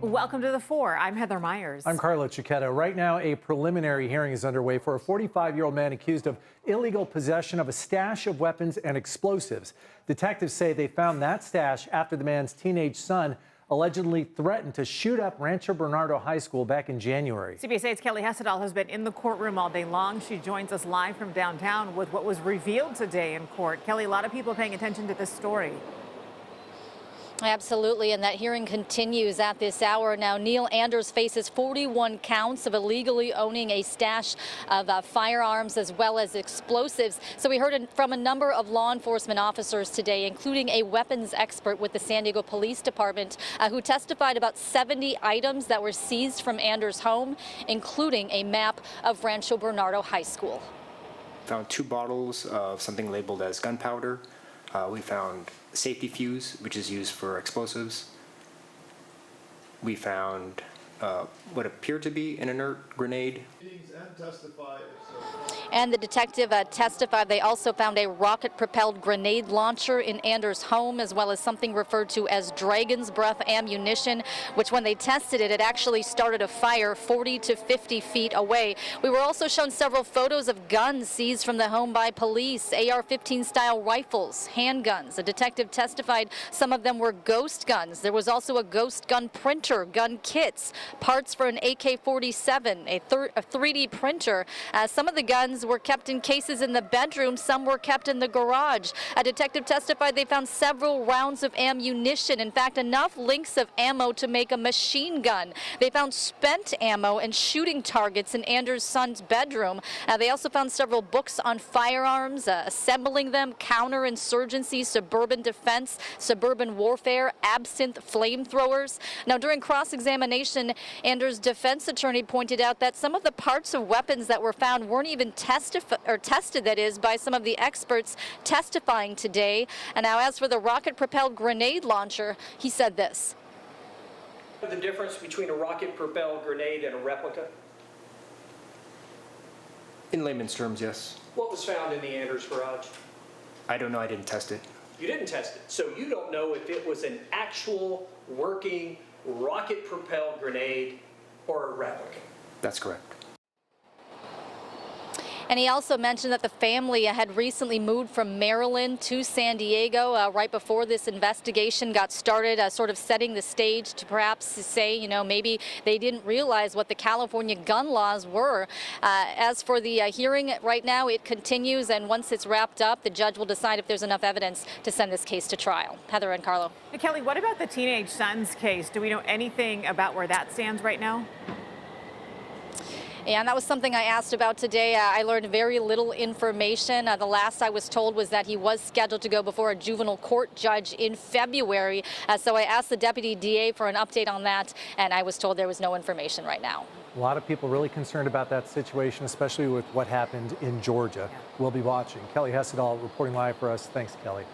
Welcome to The Four. I'm Heather Myers. I'm Carlo Cicchetto. Right now, a preliminary hearing is underway for a 45-year-old man accused of illegal possession of a stash of weapons and explosives. Detectives say they found that stash after the man's teenage son allegedly threatened to shoot up Rancho Bernardo High School back in January. CBS 8's Kelly Hessedal has been in the courtroom all day long. She joins us live from downtown with what was revealed today in court. Kelly, a lot of people paying attention to this story. Absolutely, and that hearing continues at this hour. Now, Neal Anders faces 41 counts of illegally owning a stash of firearms as well as explosives. So we heard from a number of law enforcement officers today, including a weapons expert with the San Diego Police Department, who testified about 70 items that were seized from Anders' home, including a map of Rancho Bernardo High School. Found 2 bottles of something labeled as gunpowder. We found safety fuse, which is used for explosives. We found what appeared to be an inert grenade. And the detective testified they also found a rocket-propelled grenade launcher in Anders' home, as well as something referred to as dragon's breath ammunition, which when they tested it, it actually started a fire 40 to 50 feet away. We were also shown several photos of guns seized from the home by police, AR-15 style rifles, handguns. A detective testified some of them were ghost guns. There was also a ghost gun printer, gun kits, parts for an AK-47, a 3D printer. Some of the guns were kept in cases in the bedroom. Some were kept in the garage. A detective testified they found several rounds of ammunition. In fact, enough links of ammo to make a machine gun. They found spent ammo and shooting targets in Anders' son's bedroom. They also found several books on firearms, assembling them, counterinsurgency, suburban defense, suburban warfare, absinthe flamethrowers. Now, during cross-examination, Anders' defense attorney pointed out that some of the parts of weapons that were found weren't even tested, that is, by some of the experts testifying today. And now, as for the rocket-propelled grenade launcher, he said this. The difference between a rocket-propelled grenade and a replica? In layman's terms, yes. What was found in the Anders garage? I don't know, I didn't test it. You didn't test it, so you don't know if it was an actual working rocket-propelled grenade or a replica. That's correct. And he also mentioned that the family had recently moved from Maryland to San Diego right before this investigation got started, sort of setting the stage to perhaps say, you know, maybe they didn't realize what the California gun laws were. As for the hearing right now, it continues, and once it's wrapped up, the judge will decide if there's enough evidence to send this case to trial. Heather and Carlo. Hey, Kelly, what about the teenage son's case? Do we know anything about where that stands right now? And that was something I asked about today. I learned very little information. The last I was told was that he was scheduled to go before a juvenile court judge in February. So I asked the deputy DA for an update on that, and I was told there was no information right now. A lot of people really concerned about that situation, especially with what happened in Georgia. We'll be watching. Kelly Hessedal reporting live for us. Thanks, Kelly.